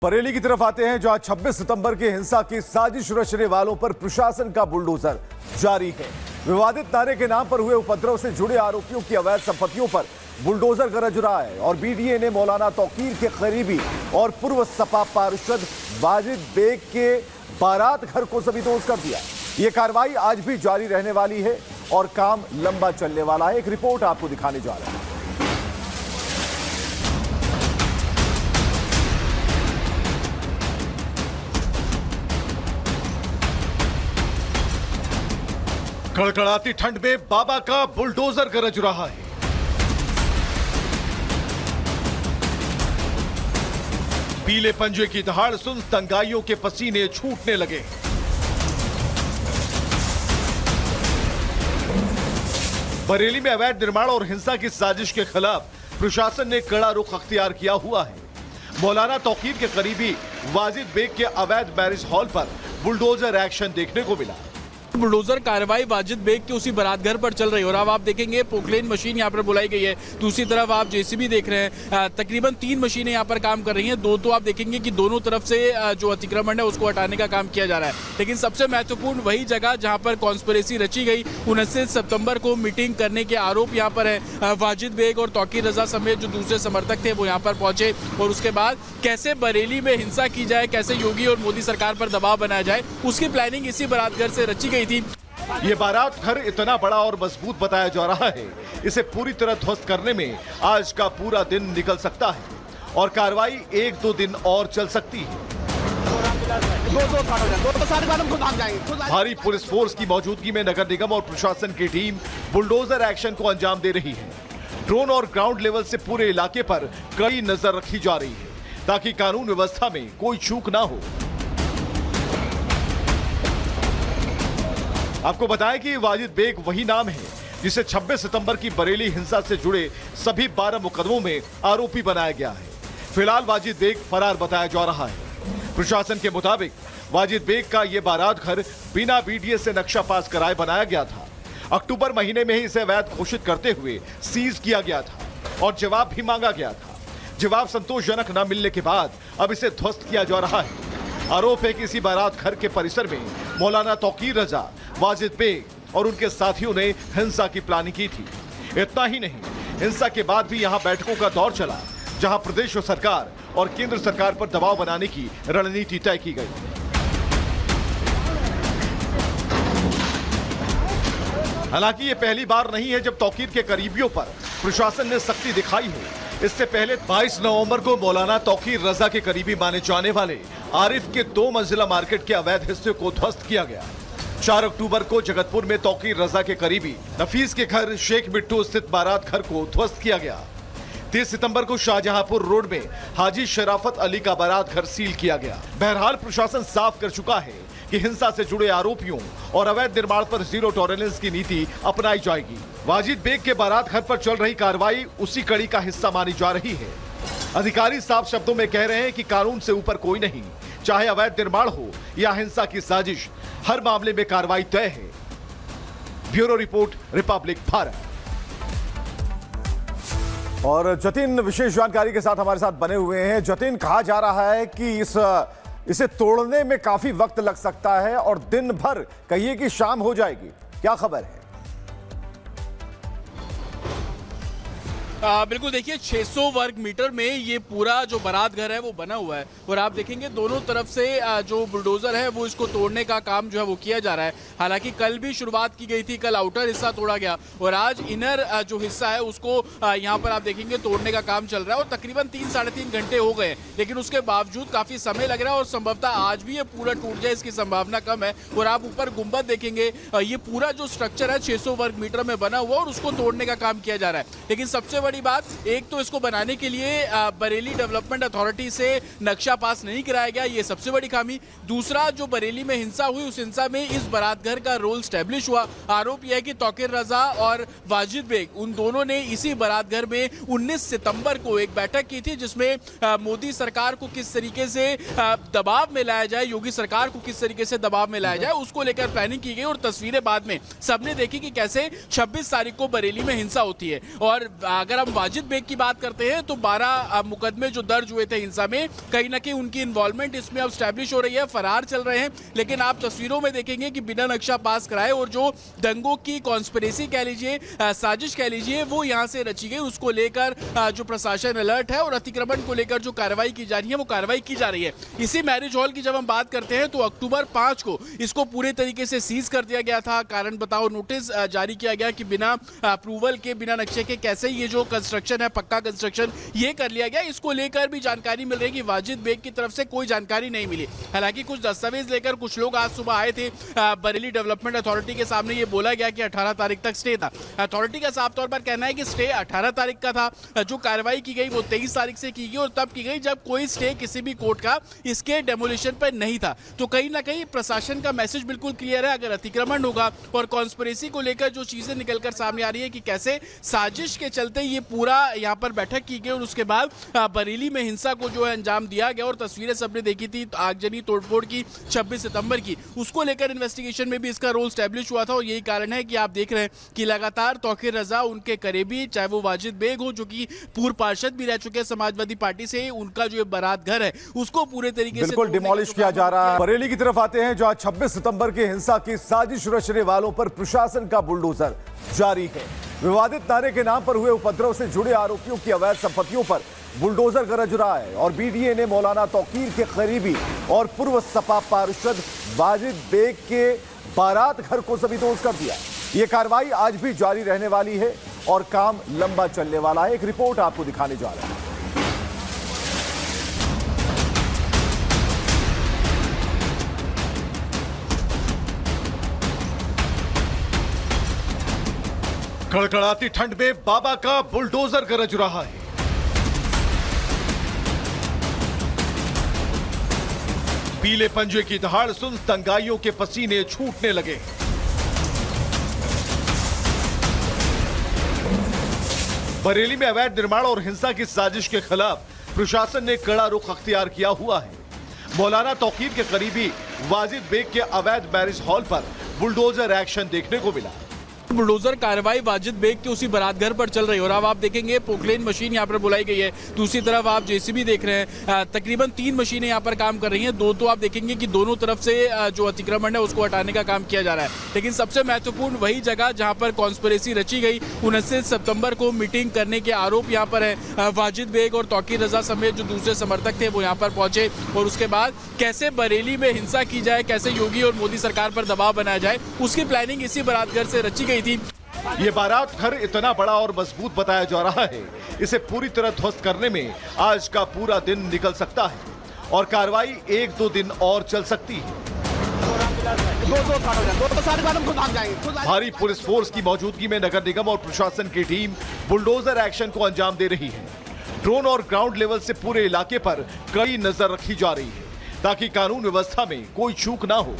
बरेली की तरफ आते हैं, जहां 26 सितंबर की हिंसा की साजिश रचने वालों पर प्रशासन का बुलडोजर जारी है। विवादित नारे के नाम पर हुए उपद्रव से जुड़े आरोपियों की अवैध संपत्तियों पर बुलडोजर गरज रहा है और बीडीए ने मौलाना तौकीर के करीबी और पूर्व सपा पार्षद वाजिद बेग के बारात घर को जमींदोज कर दिया। यह कार्रवाई आज भी जारी रहने वाली है और काम लंबा चलने वाला है। एक रिपोर्ट आपको दिखाने जा रहा है। कड़कड़ाती ठंड में बाबा का बुलडोजर गरज रहा है। पीले पंजे की दहाड़ सुन दंगाइयों के पसीने छूटने लगे। बरेली में अवैध निर्माण और हिंसा की साजिश के खिलाफ प्रशासन ने कड़ा रुख अख्तियार किया हुआ है। मौलाना तौकीर के करीबी वाजिद बेग के अवैध मैरिज हॉल पर बुलडोजर एक्शन देखने को मिला। बुलडोजर कार्रवाई वाजिद बेग के उसी बारात घर पर चल रही है और अब आप देखेंगे पोकलेन मशीन यहाँ पर बुलाई गई है। दूसरी तरफ आप जेसीबी देख रहे हैं। तकरीबन 3 मशीनें यहाँ पर काम कर रही हैं। दो तो आप देखेंगे कि दोनों तरफ से जो अतिक्रमण है उसको हटाने का काम किया जा रहा है, लेकिन सबसे महत्वपूर्ण वही जगह जहाँ पर कॉन्स्पिरेसी रची गई। 29 सितंबर को मीटिंग करने के आरोप यहाँ पर है। वाजिद बेग और तौकीर रजा समेत जो दूसरे समर्थक थे वो यहाँ पर पहुंचे और उसके बाद कैसे बरेली में हिंसा की जाए, कैसे योगी और मोदी सरकार पर दबाव बनाया जाए, उसकी प्लानिंग इसी बारात घर से रची गई थी। ये बारात घर इतना बड़ा और मजबूत बताया जा रहा है, इसे पूरी तरह ध्वस्त करने में आज का पूरा दिन निकल सकता है और कार्रवाई 1-2 दिन और चल सकती है। भारी पुलिस फोर्स की मौजूदगी में नगर निगम और प्रशासन की टीम बुलडोजर एक्शन को अंजाम दे रही है। ड्रोन और ग्राउंड लेवल से पूरे इलाके पर कड़ी नजर रखी जा रही है ताकि कानून व्यवस्था में कोई चूक ना हो। आपको बताएं कि वाजिद बेग वही नाम है जिसे 26 सितंबर की बरेली हिंसा से जुड़े सभी 12 मुकदमों में आरोपी बनाया गया है। फिलहाल वाजिद बेग फरार बताया जा रहा है। प्रशासन के मुताबिक वाजिद बेग का यह बारात घर बिना बीडीए से नक्शा पास कराए बनाया गया था। अक्टूबर महीने में ही इसे अवैध घोषित करते हुए सीज किया गया था और जवाब भी मांगा गया था। जवाब संतोषजनक न मिलने के बाद अब इसे ध्वस्त किया जा रहा है। आरोप है कि इसी बारात घर के परिसर में मौलाना तौकीर रजा, वाजिद बेग और उनके साथियों ने हिंसा की प्लानिंग की थी। इतना ही नहीं, हिंसा के बाद भी यहां बैठकों का दौर चला, जहां प्रदेश सरकार और केंद्र सरकार पर दबाव बनाने की रणनीति तय की गई। हालांकि ये पहली बार नहीं है जब तौकीर के करीबियों पर प्रशासन ने सख्ती दिखाई हो। इससे पहले 22 नवंबर को मौलाना तौकीर रजा के करीबी माने जाने वाले आरिफ के 2 मंजिला मार्केट के अवैध हिस्से को ध्वस्त किया गया। 4 अक्टूबर को जगतपुर में तौकीर रजा के करीबी नफीस के घर शेख बिट्टू स्थित बारात घर को ध्वस्त किया गया। 30 सितंबर को शाहजहांपुर रोड में हाजी शराफत अली का बारात घर सील किया गया। बहरहाल प्रशासन साफ कर चुका है कि हिंसा से जुड़े आरोपियों और अवैध निर्माण पर जीरो टॉलरेंस की नीति अपनाई जाएगी। वाजिद बेग के बारात घर पर चल रही कार्रवाई उसी कड़ी का हिस्सा मानी जा रही है। अधिकारी साफ शब्दों में कह रहे हैं कि कानून से ऊपर कोई नहीं, चाहे अवैध निर्माण हो या हिंसा की साजिश, हर मामले में कार्रवाई तय है। Bureau report, Republic Bharat. और जतिन विशेष जानकारी के साथ हमारे साथ बने हुए हैं। जतिन, कहा जा रहा है कि इसे तोड़ने में काफी वक्त लग सकता है और दिन भर, कहिए कि शाम हो जाएगी, क्या खबर है? बिल्कुल, देखिए 600 वर्ग मीटर में ये पूरा जो बारात घर है वो बना हुआ है और आप देखेंगे दोनों तरफ से जो बुलडोजर है वो इसको तोड़ने का काम जो है वो किया जा रहा है। हालांकि कल भी शुरुआत की गई थी, कल आउटर हिस्सा तोड़ा गया और आज इनर जो हिस्सा है उसको यहाँ पर आप देखेंगे तोड़ने का काम चल रहा है और तकरीबन 3-3.5 घंटे हो गए, लेकिन उसके बावजूद काफी समय लग रहा है और संभवतः आज भी ये पूरा टूट जाए इसकी संभावना कम है। और आप ऊपर गुंबद देखेंगे, ये पूरा जो स्ट्रक्चर है 600 वर्ग मीटर में बना हुआ और उसको तोड़ने का काम किया जा रहा है। लेकिन सबसे बड़ी बात, एक तो इसको बनाने के लिए बरेली डेवलपमेंट अथॉरिटी से नक्शा पास नहीं कराया गया, ये सबसे बड़ी खामी। दूसरा, जो बरेली में हिंसा हुई उस हिंसा में इस बारात घर का रोल स्टैब्लिश हुआ। आरोप यह है कि तौकीर रजा और वाजिद बेग उन दोनों ने इसी बारात घर में 19 सितंबर को एक बैठक की थी जिसमें मोदी सरकार को किस तरीके से दबाव में लाया जाए, योगी सरकार को किस तरीके से दबाव में लाया जाए, उसको लेकर प्लानिंग की गई और तस्वीरें बाद में सबने देखी कि कैसे 26 तारीख को बरेली में हिंसा होती है। और अगर हम वाजिद बेग की बात करते हैं तो 12 मुकदमे जो दर्ज हुए थे हिंसा में, कहीं ना कहीं उनकी इन्वॉल्वमेंट इसमें अब स्टैब्लिश हो रही है, फरार चल रहे हैं। लेकिन आप तस्वीरों में देखेंगे कि बिना नक्शा पास कराए और जो दंगों की कॉन्स्पिरेसी कह लीजिए, साजिश कह लीजिए, वो यहाँ से रची गई, उसको लेकर जो प्रशासन अलर्ट है और अतिक्रमण को लेकर जो कार्रवाई की जा रही है वो कार्रवाई की जा रही है। इसी मैरिज हॉल की जब हम बात करते हैं तो अक्टूबर 5 को इसको पूरे तरीके से सीज कर दिया गया था। कारण बताओ नोटिस जारी किया गया कि बिना अप्रूवल के, बिना नक्शे के कैसे ये जो कंस्ट्रक्शन है, पक्का कंस्ट्रक्शन, ये कर लिया गया। इसको लेकर भी जानकारी मिल रही है कि वाजिद बेग की तरफ से कोई जानकारी नहीं मिली। हालांकि कुछ दस्तावेज लेकर कुछ लोग आज सुबह आए थे बरेली डेवलपमेंट अथॉरिटी के सामने। ये बोला गया कि 18 तारीख तक स्टे था। अथॉरिटी का साफ तौर पर कहना है कि स्टे 18 तारीख का था। जो कार्रवाई की गई वो 23 तारीख से की गई और तब की गई जब कोई स्टे किसी भी कोर्ट का इसके डेमोलिशन पर नहीं था। तो कहीं ना कहीं प्रशासन का मैसेज बिल्कुल क्लियर है। अगर अतिक्रमण होगा और कॉन्स्पिरेसी को लेकर जो चीजें निकलकर सामने आ रही है कि कैसे साजिश के चलते ये पूरा यहाँ पर बैठक की गई और उसके बाद बरेली में हिंसा को जो है अंजाम दिया गया, और तस्वीरें सबने देखी थी आगजनी तोड़फोड़ की 26 सितंबर की, उसको लेकर इन्वेस्टिगेशन में भी इसका रोल स्टैब्लिश हुआ था। और यही कारण है कि आप देख रहे हैं कि लगातार तौकीर रजा, उनके करीबी, चाहे वो वाजिद बेग हो जो कि पूर्व पार्षद भी रह चुके हैं समाजवादी पार्टी से, उनका जो बारात घर है उसको पूरे तरीके से बिल्कुल डिमोलिश किया जा रहा है। बरेली की तरफ आते हैं जहां 26 सितंबर की हिंसा की साजिश रचने वालों पर प्रशासन का बुलडोजर जारी है। विवादित नारे के नाम पर हुए उपद्रव से जुड़े आरोपियों की अवैध संपत्तियों पर बुलडोजर गरज रहा है और बीडीए ने मौलाना तौकीर के करीबी और पूर्व सपा पार्षद वाजिद बेग के बारात घर को जमींदोज कर दिया। यह कार्रवाई आज भी जारी रहने वाली है और काम लंबा चलने वाला है। एक रिपोर्ट आपको दिखाने जा रहे हैं। कड़कड़ाती ठंड में बाबा का बुलडोजर गरज रहा है। पीले पंजे की दहाड़ सुन दंगाइयों के पसीने छूटने लगे। बरेली में अवैध निर्माण और हिंसा की साजिश के खिलाफ प्रशासन ने कड़ा रुख अख्तियार किया हुआ है। मौलाना तौकीर के करीबी वाजिद बेग के अवैध मैरिज हॉल पर बुलडोजर एक्शन देखने को मिला। बुलडोजर कार्रवाई वाजिद बेग के उसी बारात घर पर चल रही है और अब आप देखेंगे पोकलेन मशीन यहाँ पर बुलाई गई है। दूसरी तरफ आप जेसीबी देख रहे हैं। तकरीबन 3 मशीनें यहाँ पर काम कर रही हैं। दो तो आप देखेंगे कि दोनों तरफ से जो अतिक्रमण है उसको हटाने का काम किया जा रहा है। लेकिन सबसे महत्वपूर्ण वही जगह जहाँ पर कॉन्स्पिरेसी रची गई, 29 सितंबर को मीटिंग करने के आरोप यहाँ पर है। वाजिद बेग और तौकीर रजा समेत जो दूसरे समर्थक थे वो यहाँ पर पहुंचे और उसके बाद कैसे बरेली में हिंसा की जाए, कैसे योगी और मोदी सरकार पर दबाव बनाया जाए, उसकी प्लानिंग इसी बारात घर से रची गई थी। ये बारात घर इतना बड़ा और मजबूत बताया जा रहा है, इसे पूरी तरह ध्वस्त करने में आज का पूरा दिन निकल सकता है और कार्रवाई 1-2 दिन और चल सकती है। भारी पुलिस फोर्स की मौजूदगी में नगर निगम और प्रशासन की टीम बुलडोजर एक्शन को अंजाम दे रही है। ड्रोन और ग्राउंड लेवल से पूरे इलाके पर कड़ी नजर रखी जा रही है ताकि कानून व्यवस्था में कोई चूक ना हो।